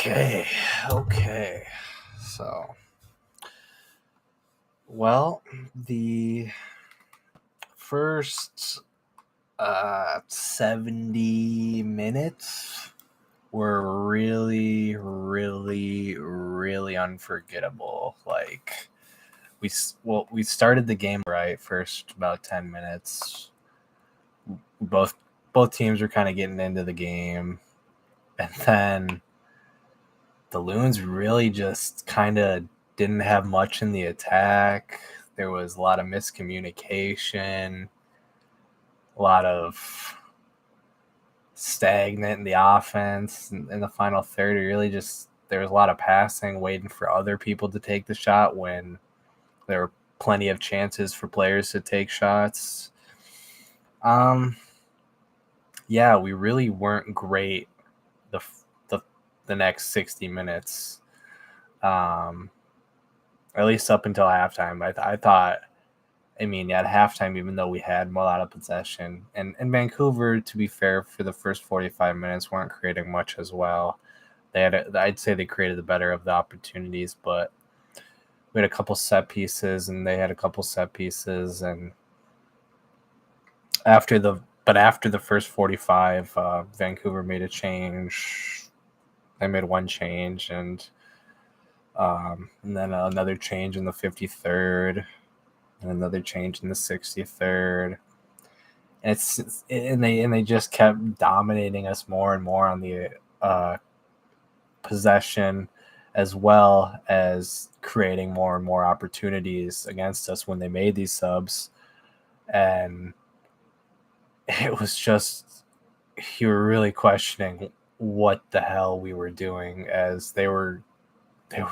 Okay. So, the first 70 minutes were really, really, really unforgettable. Like, we started the game right first about 10 minutes. Both teams were kind of getting into the game. And then the Loons really just kind of didn't have much in the attack. There was a lot of miscommunication, a lot of stagnant in the offense. In the final third, there was a lot of passing, waiting for other people to take the shot when there were plenty of chances for players to take shots. We really weren't great the next 60 minutes. At least up until halftime. I thought, at halftime, even though we had a lot of possession, and Vancouver, to be fair, for the first 45 minutes, weren't creating much as well. I'd say they created the better of the opportunities, but we had a couple set pieces, and they had a couple set pieces, and after the first 45, Vancouver made a change. They made one change, and then another change in the 53rd, and another change in the 63rd. And they just kept dominating us more and more on the possession, as well as creating more and more opportunities against us when they made these subs. And it was just, you were really questioning what the hell we were doing, as they were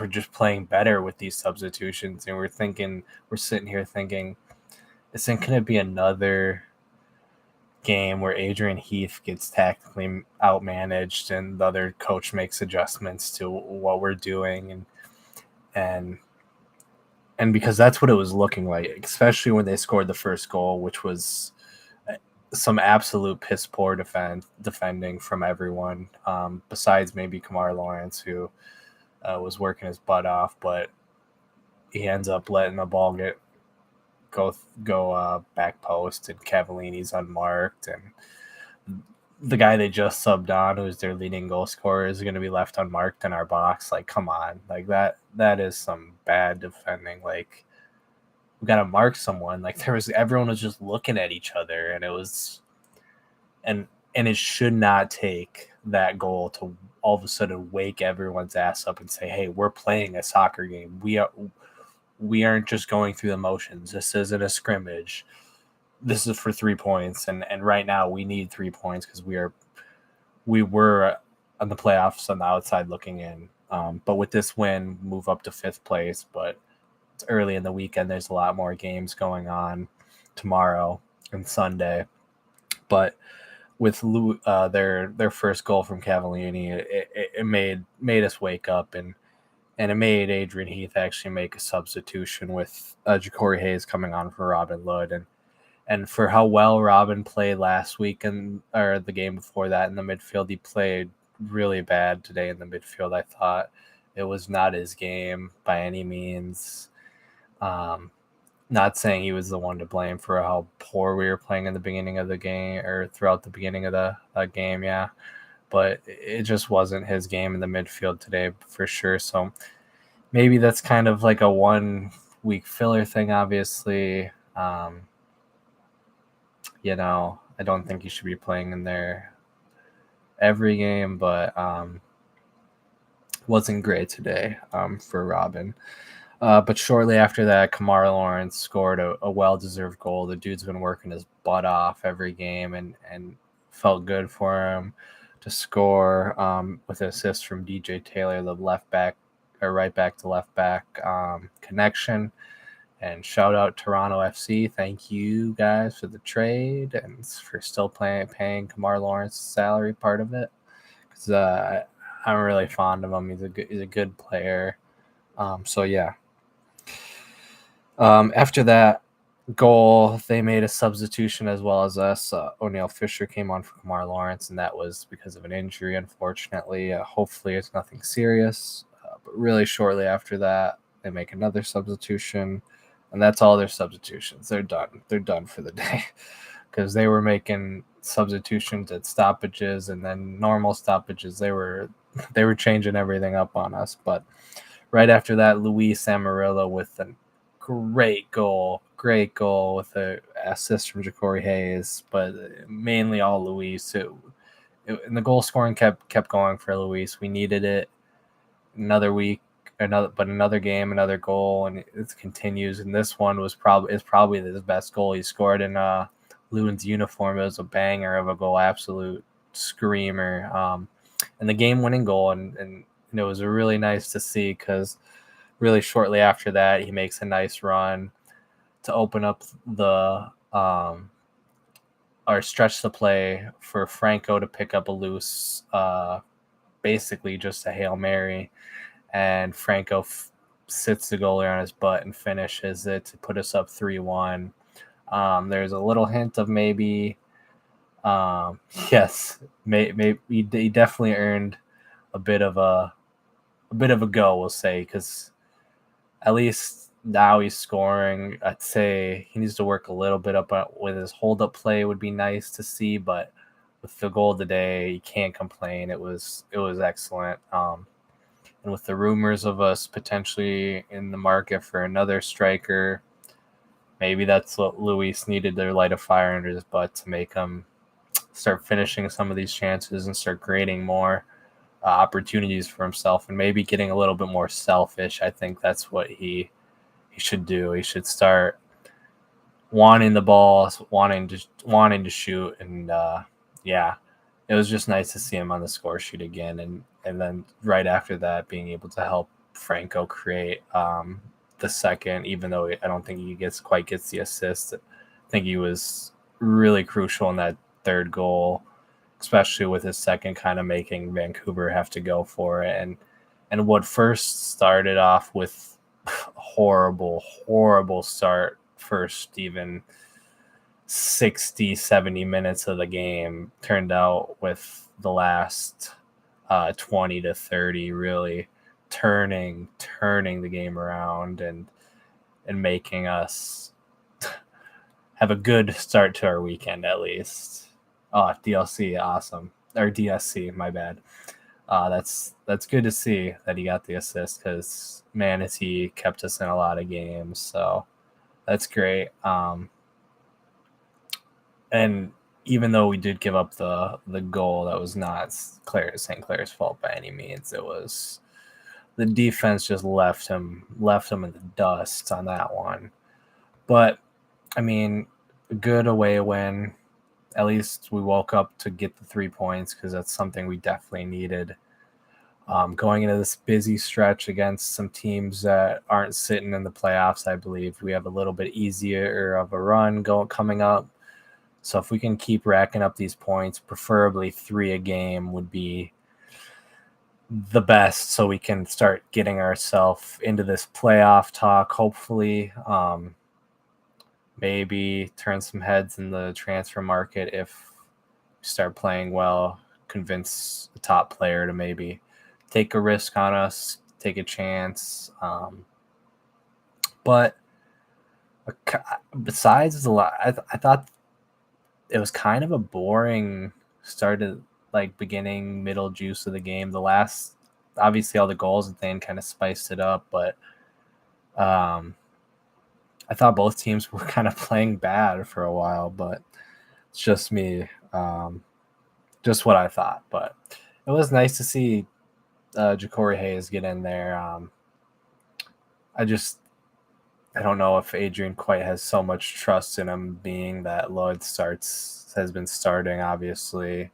just playing better with these substitutions. And we're sitting here thinking, isn't going to be another game where Adrian Heath gets tactically outmanaged and the other coach makes adjustments to what we're doing, and because that's what it was looking like, especially when they scored the first goal, which was some absolute piss poor defending from everyone, besides maybe Kamar Lawrence, who was working his butt off, but he ends up letting the ball go back post, and Cavallini's unmarked, and the guy they just subbed on, who's their leading goal scorer, is going to be left unmarked in our box. Like, come on, like that is some bad defending. Like, we got to mark someone. Like, everyone was just looking at each other, and it was, and it should not take that goal to all of a sudden wake everyone's ass up and say, hey, we're playing a soccer game. We aren't just going through the motions. This isn't a scrimmage. This is for 3 points, and right now we need 3 points because we were on the playoffs on the outside looking in. But with this win, move up to 5th place. But it's early in the weekend. There's a lot more games going on tomorrow and Sunday. But with their first goal from Cavallini, it made us wake up, and it made Adrian Heath actually make a substitution with Ja'Cory Hayes coming on for Robin Lod. And for how well Robin played last week or the game before that in the midfield, he played really bad today in the midfield. I thought it was not his game by any means. Not saying he was the one to blame for how poor we were playing in the beginning of the game or throughout the beginning of the game, yeah. But it just wasn't his game in the midfield today for sure. So maybe that's kind of like a 1 week filler thing, obviously. I don't think he should be playing in there every game, but wasn't great today for Robin. But shortly after that, Kamar Lawrence scored a well-deserved goal. The dude's been working his butt off every game, and felt good for him to score with an assist from DJ Taylor, the left back or right back to left back connection. And shout out Toronto FC. Thank you guys for the trade and for still paying Kamar Lawrence's salary part of it, because I'm really fond of him. He's a good player. So yeah. After that, Goal, they made a substitution as well as us. O'Neill Fisher came on for Kamar Lawrence, and that was because of an injury, unfortunately. Hopefully, it's nothing serious. But really, shortly after that, they make another substitution, and that's all their substitutions. They're done. They're done for the day because they were making substitutions at stoppages and then normal stoppages. They were changing everything up on us. But right after that, Luis Amarillo with a great goal with an assist from Ja'Cory Hayes, but mainly all Luis. And the goal scoring kept going for Luis. We needed it. Another week, another game, another goal, and it continues. And this one is probably the best goal he scored in Loons uniform. It was a banger of a goal, absolute screamer, and the game-winning goal. And it was really nice to see because really shortly after that, he makes a nice run to open up the or stretch the play for Franco to pick up a loose, basically just a Hail Mary, and Franco sits the goalie on his butt and finishes it to put us up 3-1. There's a little hint of maybe, yes, maybe he definitely earned a bit of a go, we'll say, because at least now he's scoring. I'd say he needs to work a little bit up with his hold-up play. Would be nice to see, but with the goal today, you can't complain. It was excellent. And with the rumors of us potentially in the market for another striker, maybe that's what Luis needed to light a fire under his butt to make him start finishing some of these chances and start creating more opportunities for himself and maybe getting a little bit more selfish. I think that's what he should do. He should start wanting the ball, wanting to shoot, and yeah, it was just nice to see him on the score sheet again. And then right after that, being able to help Franco create the second, even though I don't think he quite gets the assist. I think he was really crucial in that third goal, especially with his second kind of making Vancouver have to go for it. And what first started off with horrible start, first even 60, 70 minutes of the game, turned out with the last 20 to 30 really turning the game around and making us have a good start to our weekend at least. Oh, DLC, awesome. Or DSC, my bad. That's good to see that he got the assist because, man, has he kept us in a lot of games. So that's great. And even though we did give up the goal, that was not St. Clair's fault by any means. It was the defense just left him in the dust on that one. But, I mean, a good away win. At least we woke up to get the 3 points because that's something we definitely needed. Going into this busy stretch against some teams that aren't sitting in the playoffs, I believe we have a little bit easier of a run coming up. So if we can keep racking up these points, preferably 3 a game would be the best so we can start getting ourselves into this playoff talk, hopefully. Maybe turn some heads in the transfer market if we start playing well, convince the top player to maybe take a risk on us, take a chance. But besides the lot, I thought it was kind of a boring start of beginning, middle juice of the game. The last, obviously all the goals at the end kind of spiced it up, but I thought both teams were kind of playing bad for a while, but it's just me, just what I thought. But it was nice to see Ja'Cory Hayes get in there. I don't know if Adrian quite has so much trust in him, being that Lloyd has been starting, obviously.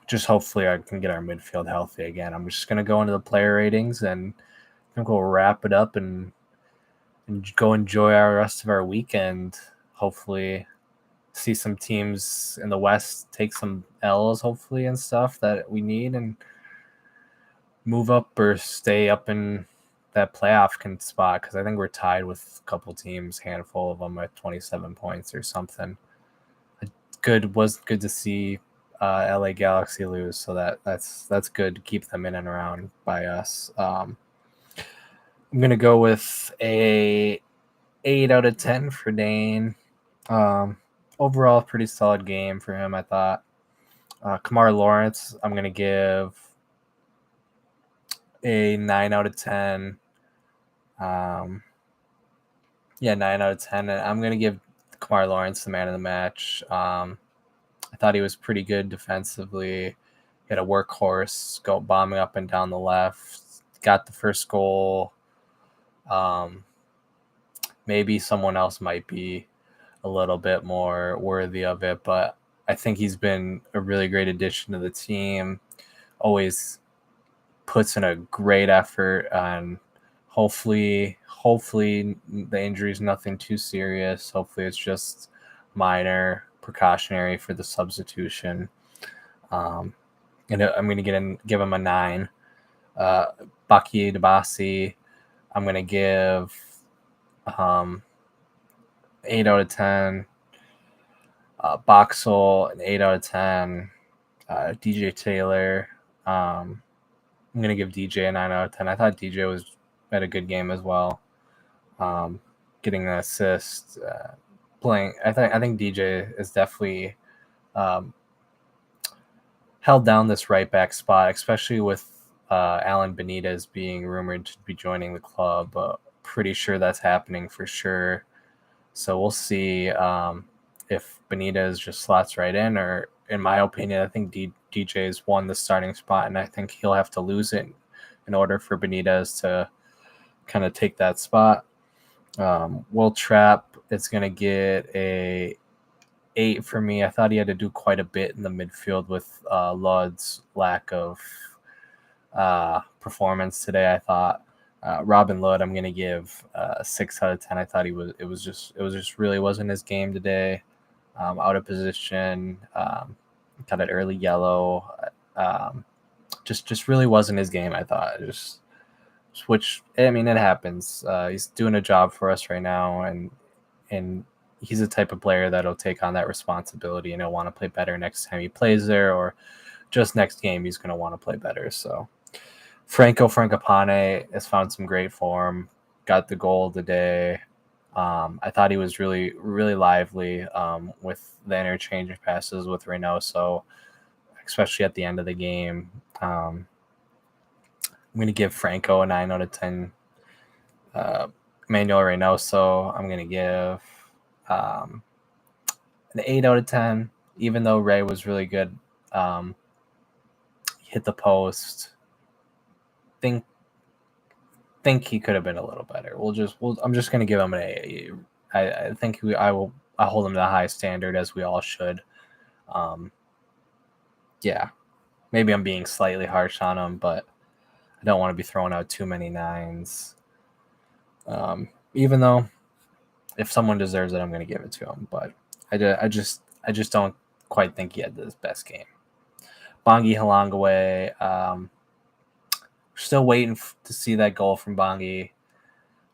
Just hopefully I can get our midfield healthy again. I'm just going to go into the player ratings and I think we'll wrap it up and go enjoy our rest of our weekend. Hopefully see some teams in the West take some L's, hopefully, and stuff that we need, and move up or stay up in playoff spot, because I think we're tied with a couple teams, handful of them at 27 points or something. Was good to see LA Galaxy lose, so that's good to keep them in and around by us. I'm gonna go with a 8 out of 10 for Dane. Overall, pretty solid game for him, I thought. Kamar Lawrence, I'm gonna give a 9 out of 10. 9 out of 10. And I'm gonna give Kamar Lawrence the man of the match. I thought he was pretty good defensively. He had a workhorse, go bombing up and down the left. Got the first goal. Maybe someone else might be a little bit more worthy of it, but I think he's been a really great addition to the team. Always puts in a great effort, and hopefully the injury is nothing too serious. Hopefully it's just minor, precautionary for the substitution. And I'm going to give him a 9. Baki Dabasi, I'm going to give 8 out of 10. Boxel, an 8 out of 10. DJ Taylor, I'm going to give DJ a 9 out of 10. I thought DJ had a good game as well. Getting an assist, playing. I think DJ is definitely held down this right back spot, especially with Alan Benitez being rumored to be joining the club. Pretty sure that's happening for sure. So we'll see if Benitez just slots right in, or in my opinion, I think DJ's won the starting spot, and I think he'll have to lose it in order for Benitez to kind of take that spot. Will Trapp is going to get a 8 for me. I thought he had to do quite a bit in the midfield with Ludd's lack of performance today. I thought Robin Ludd, I'm going to give a 6 out of 10. I thought it was just really wasn't his game today. Out of position, got an early yellow. Just really wasn't his game, I thought. Which, I mean, it happens. He's doing a job for us right now, and he's the type of player that'll take on that responsibility and he'll want to play better next time he plays there, or just next game he's going to want to play better. So Franco Francopane has found some great form, got the goal today. I thought he was really, really lively with the interchange of passes with Reynoso, especially at the end of the game. I'm going to give Franco a 9 out of 10. Manuel Reynoso, I'm going to give an 8 out of 10, even though Ray was really good. Hit the post. Think he could have been a little better. I'm just going to give him an 8. I think I hold him to a high standard, as we all should. Yeah, maybe I'm being slightly harsh on him, but I don't want to be throwing out too many 9s. Even though if someone deserves it, I'm going to give it to him. But I just don't quite think he had his best game. Bongi Halangaway, still waiting to see that goal from Bongi.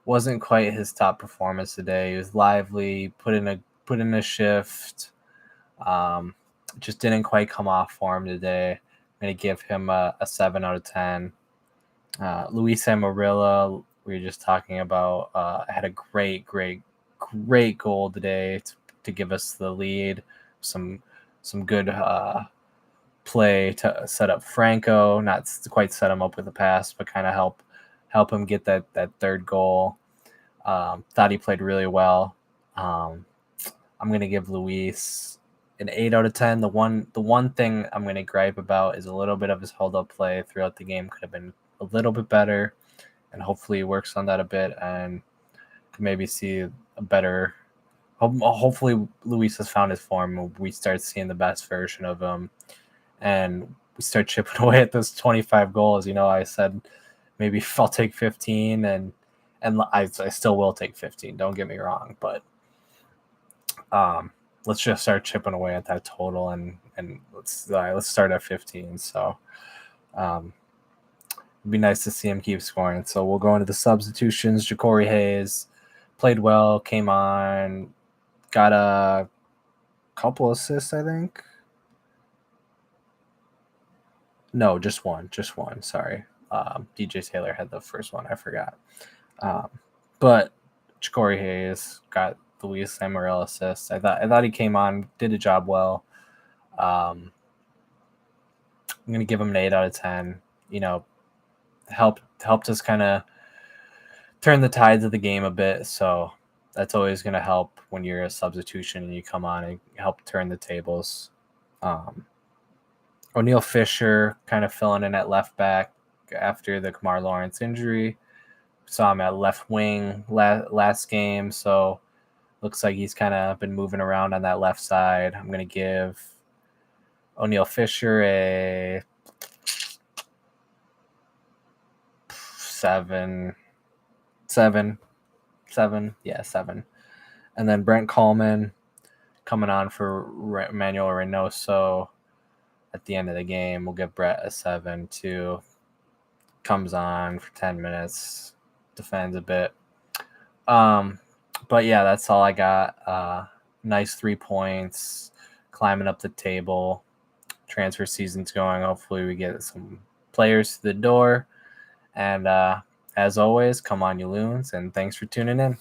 Wasn't quite his top performance today. He was lively, put in a shift. Just didn't quite come off for him today. I'm going to give him a 7 out of 10. Luis Amarilla, we were just talking about, had a great goal today to give us the lead. Some good play to set up Franco, not quite set him up with a pass, but kind of help him get that third goal. Thought he played really well. I'm going to give Luis an 8 out of 10. The one thing I'm going to gripe about is a little bit of his hold-up play throughout the game. Could have been a little bit better, and hopefully he works on that a bit and can maybe see a better. Hopefully Luis has found his form and we start seeing the best version of him, and we start chipping away at those 25 goals. I said maybe I'll take 15, and I still will take 15. Don't get me wrong, but let's just start chipping away at that total, and let's start at 15. So, It'd be nice to see him keep scoring. So we'll go into the substitutions. Ja'Cory Hayes played well, came on, got a couple assists, I think. No, just one. Sorry. DJ Taylor had the first one. I forgot. But Ja'Cory Hayes got the Luis Samarel assist. I thought he came on, did a job well. I'm gonna give him an 8 out of 10. You know, helped us kind of turn the tides of the game a bit. So that's always gonna help when you're a substitution and you come on and help turn the tables. O'Neal Fisher kind of filling in at left back after the Kamar Lawrence injury. Saw him at left wing last game, so looks like he's kind of been moving around on that left side. I'm going to give O'Neal Fisher a 7. Yeah, 7. And then Brent Coleman coming on for Manuel Reynoso at the end of the game. We'll give Brett a 7 too. Comes on for 10 minutes, defends a bit. But yeah, that's all I got. Nice 3 points, climbing up the table. Transfer season's going. Hopefully we get some players to the door. And as always, come on, you loons, and thanks for tuning in.